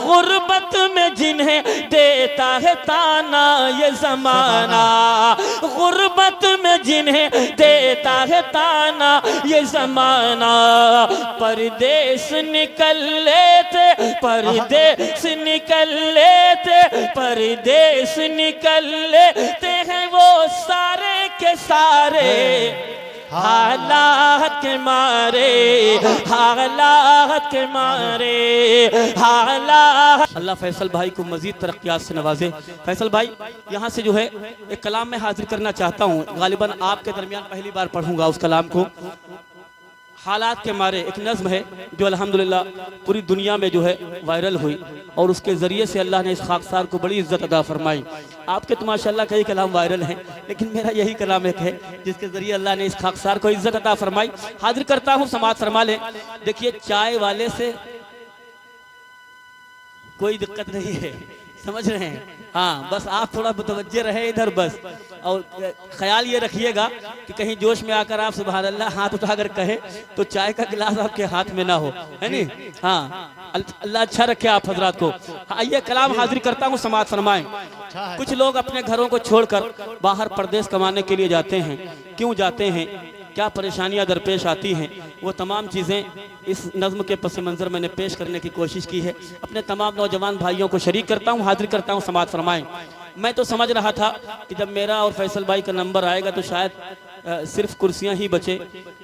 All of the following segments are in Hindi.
गुर्बत में जिन्हें देता है ताना ये ज़माना, गुर्बत में जिन्हें देता है ताना ये ज़माना। परदेस निकल लेते, परदेस निकल लेते, परदेस निकल लेते हैं वो सारे के सारे हालात के मारे, हालात के मारे, हालात। अल्लाह फैसल भाई को मजीद तरक्यात से नवाजे। फैसल भाई यहाँ से जो है एक कलाम में हाजिर करना चाहता हूँ, गालिबन आपके दरमियान पहली बार पढ़ूंगा उस कलाम को। हालात के मारे एक नज़्म है जो अल्हम्दुलिल्लाह पूरी दुनिया में जो है वायरल हुई और उसके ज़रिए से अल्लाह ने इस खाकसार को बड़ी इज़्ज़त अदा फरमाई। आपके तो माशाअल्लाह कई कलाम वायरल हैं, लेकिन मेरा यही कलाम एक है जिसके ज़रिए अल्लाह ने इस खाकसार को इज़्ज़त अदा फरमाई। हाजिर करता हूँ, समाअत फरमा लें। देखिए, चाय वाले से कोई दिक्कत नहीं है, समझ रहे हैं? हाँ, बस आप थोड़ा मुतवज्जे रहे इधर बस, और ख्याल ये रखिएगा कि कहीं जोश में आकर आप सुभान अल्लाह हाथ उठाकर कहें तो चाय का गिलास आपके हाथ में ना हो, है नहीं? हाँ, अल्लाह अच्छा रखे आप हजरात को। आइए कलाम हाजिर करता हूँ, समाअत फरमाएं। कुछ लोग अपने घरों को छोड़कर बाहर परदेश कमाने के लिए जाते हैं। क्यों जाते हैं, क्या परेशानियां दरपेश आती हैं, वो तमाम चीज़ें इस नज़्म के पस मंज़र मैंने पेश करने की कोशिश की है। अपने तमाम नौजवान भाइयों को शरीक करता हूँ, हाजिर करता हूँ, समाअत फरमाएं। मैं तो समझ रहा था कि जब मेरा और फैसल भाई का नंबर आएगा तो शायद सिर्फ कुर्सियां ही बचे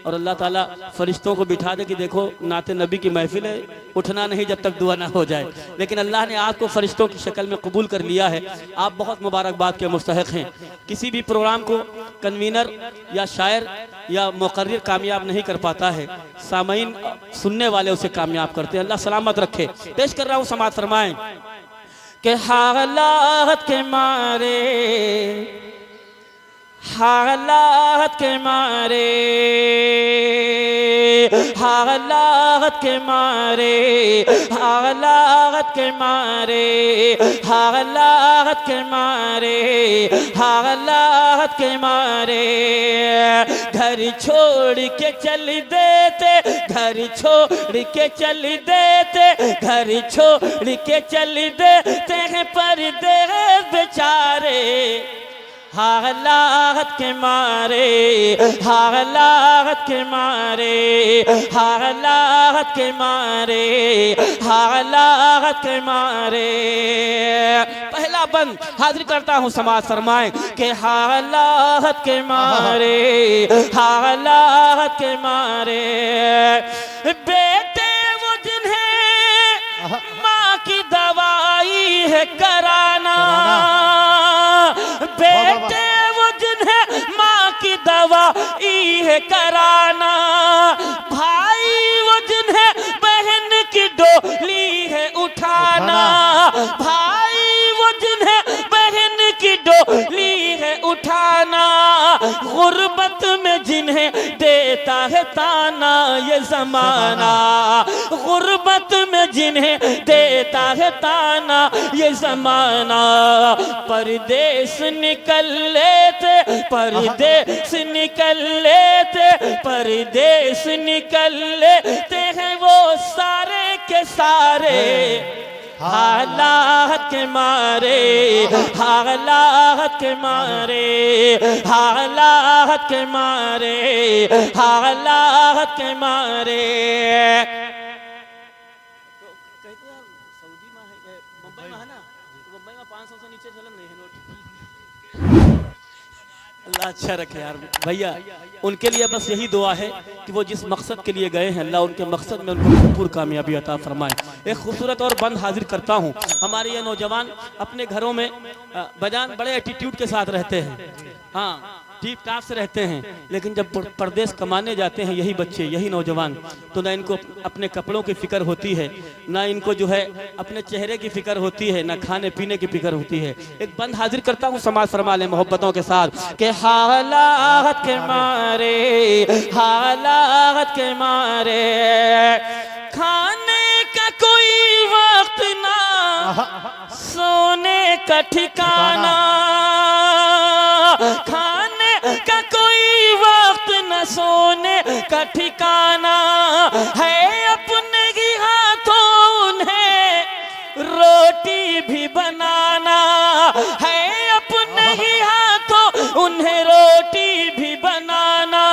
और अल्लाह ताला फरिश्तों को बिठा दे कि देखो नाते नबी की महफिल है, उठना नहीं जब तक दुआ ना हो जाए। लेकिन अल्लाह ने आपको फरिश्तों की शक्ल में कबूल कर लिया है। आप बहुत मुबारकबाद के मुस्तहिक हैं। किसी भी प्रोग्राम को कन्वीनर या शायर या मुकर्रिर कामयाब नहीं कर पाता है, सामईन सुनने वाले उसे कामयाब करते हैं। अल्लाह सलामत रखे। पेश कर रहा हूँ, समाअत फरमाएं कि हालात के मारे, हालात के मारे, हालात के मारे, हालात के मारे, हालात के मारे, हालात के मारे। घर छोड़ के चल देते, घर छोड़ के चल देते, घर छोड़ के चल देते हैं परदेस बेचारे। हालात के मारे, हालात के मारे, हालात के मारे, हालात के मारे। पहला बंद हाजिर करता हूँ, समाअत फरमाएं कि हालात के मारे, हालात के मारे। बेटे वो जिन्हें माँ की दवाई है कराना, बेटे वो जिन्हें माँ की दवाई है कराना, भाई वो जिन्हें बहन की डोली है उठाना, भाई वो जिन्हें बहन की डोली है उठाना। गुर्बत में जिन्हें देता है ताना ये ज़माना, गुर्बत में जिन्हें देता है ताना ये ज़माना। परदेस निकल लेते, परदेस निकल लेते, परदेस निकल लेते हैं वो सारे के सारे हालात के मारे, हालात के मारे, हालात के मारे, हालात के मारे। सऊदी में है, मुंबई में है ना, मुंबई में 500 से नीचे चलन नहीं है नोट। अल्लाह अच्छा रखे यार भैया। उनके लिए बस यही दुआ है कि वो जिस मकसद के लिए गए हैं अल्लाह उनके मकसद में उनको भरपूर कामयाबी अता फरमाए। एक खूबसूरत और बंद हाजिर करता हूँ। हमारे ये नौजवान अपने घरों में बजान बड़े एटीट्यूड के साथ रहते हैं, हाँ टीप टाप से रहते हैं, लेकिन जब परदेश कमाने जाते हैं यही बच्चे, यही नौजवान, तो ना इनको अपने कपड़ों की फिक्र होती है, ना इनको जो है अपने चेहरे की फिक्र होती है, ना खाने पीने की फिक्र होती है। एक बंद हाजिर करता हूँ, समाअत फरमा लें मोहब्बतों के साथ कि हालात के मारे, हालात के मारे। खाने का कोई वक्त ना, सोने का ठिकाना, खाने का कोई वक्त न सोने का ठिकाना है। अपने ही हाथों उन्हें रोटी भी बनाना है, अपने ही हाथों उन्हें रोटी भी बनाना।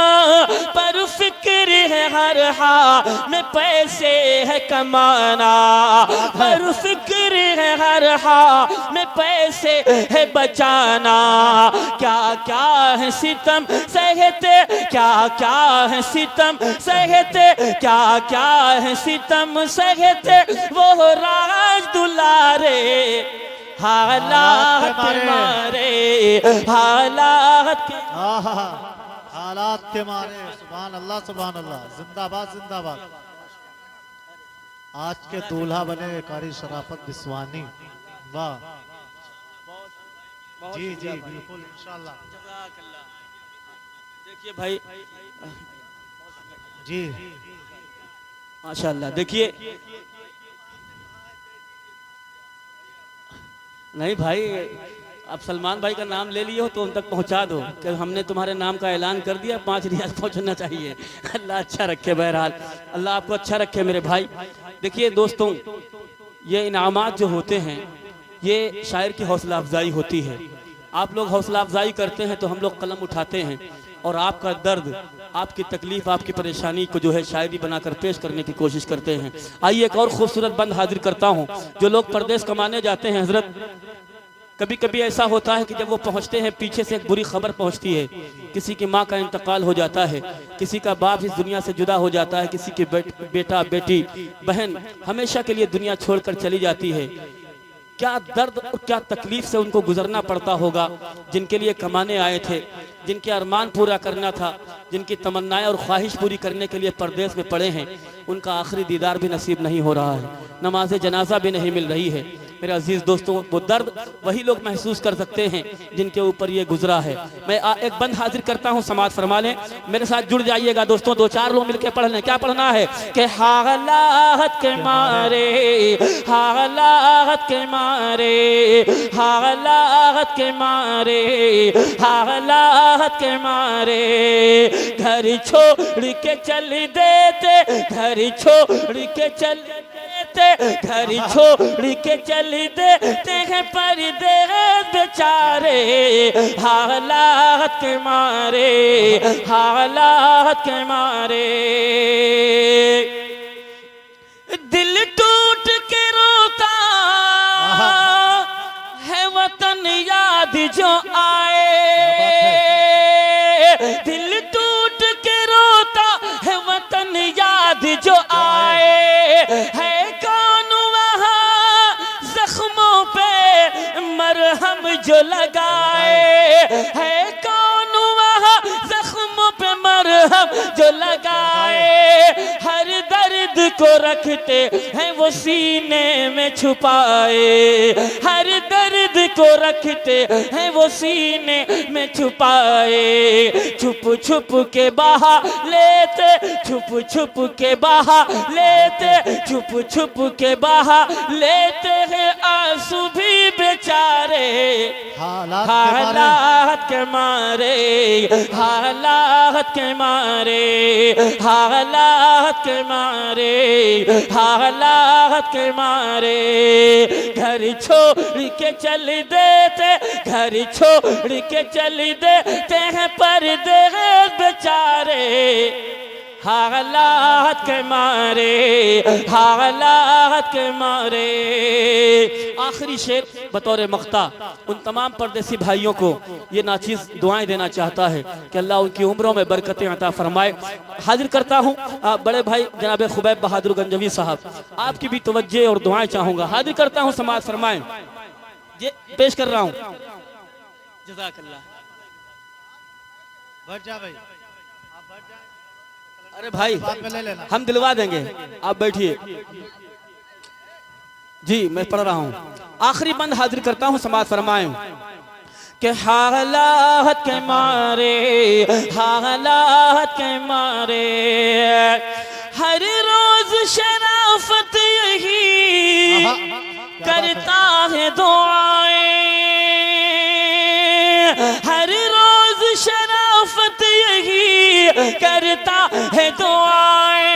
पर फिक्र है हर हाल में पैसे है कमाना, पर फिक्र है हर हाल में पैसे है बचाना। क्या क्या है सितम सहते, क्या क्या है सितम सहते, क्या क्या है सितम सहते वो राज दुलारे। हालात के मारे, हालात के हालात के मारे। सुभान अल्लाह, सुभान अल्लाह, जिंदाबाद जिंदाबाद। आज के दूल्हा बने कारी शराफत बिस्वानी। वाह जी जी बिल्कुल इंशाल्लाह। देखिए भाई जी माशाल्लाह। देखिए नहीं भाई, आप सलमान भाई का नाम ले लिए हो तो उन तक पहुंचा दो कि हमने तुम्हारे नाम का ऐलान कर दिया, 5 रियाल पहुंचना चाहिए। अल्लाह अच्छा रखे, बहरहाल अल्लाह आपको अच्छा रखे मेरे भाई। देखिए दोस्तों, ये इनामात जो होते हैं ये शायर की हौसला अफजाई होती है। आप लोग हौसला अफजाई करते हैं तो हम लोग कलम उठाते हैं और आपका दर्द, आपकी तकलीफ, आपकी परेशानी को जो है शायरी बनाकर पेश करने की कोशिश करते हैं। आइए एक और खूबसूरत बंद हाजिर करता हूँ। जो लोग परदेश कमाने जाते हैं हजरत, कभी कभी ऐसा होता है कि जब वो पहुंचते हैं पीछे से एक बुरी खबर पहुंचती है। किसी की माँ का इंतकाल हो जाता है, किसी का बाप इस दुनिया से जुदा हो जाता है, किसी की बेटा बेटी बहन हमेशा के लिए दुनिया छोड़कर चली जाती है। क्या दर्द और क्या तकलीफ से उनको गुजरना पड़ता होगा, जिनके लिए कमाने आए थे, जिनके अरमान पूरा करना था, जिनकी तमन्नाएं और ख्वाहिश पूरी करने के लिए परदेश में पड़े हैं, उनका आखिरी दीदार भी नसीब नहीं हो रहा है, नमाज जनाजा भी नहीं मिल रही है। मेरे अजीज दोस्तों, वो दर्द वही लोग महसूस कर सकते हैं जिनके ऊपर ये गुजरा है। मैं एक बंद हाजिर करता हूँ, समाज फरमा लें, मेरे साथ जुड़ जाइएगा दोस्तों। 2-4 लोग मिलकर पढ़ लें। क्या पढ़ना है कि हालात के मारे, हालात के मारे, हालात के मारे, हालात के मारे घर छोड़ के चल देते, घर छोड़ के चल देते, घर छोड़ के चल देते हैं परदेश बेचारे। हालात के मारे, हालात के मारे दिल टूट के रोता है वतन याद जो आए, दिल टूट के रोता है वतन याद जो आए। है कौन वहाँ जख्मों पे मरहम जो लगाए, है कौन वहाँ जख्मों पे मरहम जो लगाए। हर दर्द को रखते हैं वो सीने में छुपाए, हर दर्द को रखते हैं वो सीने में छुपाए। छुप छुप के बहा लेते, छुप छुप के बहा लेते, छुप छुप के बहा लेते हैं आंसू भी बेचारे। हालात के मारे, हालात के मारे, हालात के मारे, हालात के मारे घर छोड़ के चल देते, घर छोड़ के चल देते हैं परदेश बेचारे। हालात के मारे, हालात के मारे। आखिरी शेर बतौर मख्ता उन तमाम परदेसी भाइयों को ये नाचीज दुआएं देना चाहता है कि अल्लाह उनकी उम्रों में बरकतें अता फरमाए। हाजिर करता हूँ बड़े भाई जनाब खुबैब बहादुर गंजवी साहब, आपकी भी तवज्जे और दुआएं चाहूँगा। हाजिर करता हूँ, समाज फरमाएं। ये पेश कर रहा हूँ। जज़ाकल्लाह। बैठ जा भाई, आप बैठ जाए। अरे भाई हम दिलवा देंगे, आप बैठिए जी। मैं पढ़ रहा हूँ, आखिरी बंद हाजिर करता हूँ, समाज फरमाएं कि हालात के मारे, हालात के मारे हर रोज शराफत यही करता है दुआएं, हर रोज शराफत यही करता है दुआएं।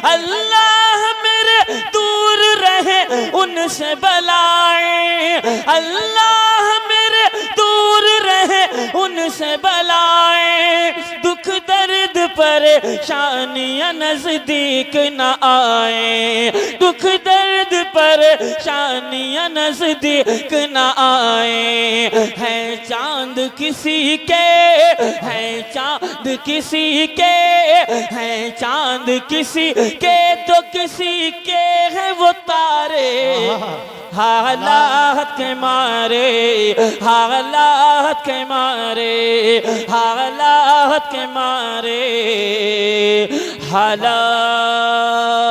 अल्लाह मेरे दूर रहे उनसे बलाएं, अल्लाह मेरे दूर रहे उनसे बलाएं, दुख दर्द परेशानियां नजदीक न आए, दुख दर्द परेशानियां नजदीक न आए। है चांद किसी के, है चांद किसी के, है चांद किसी के तो किसी के है वो तारे, हालात के मारे, हालात के मारे, हालात के मारे, हालात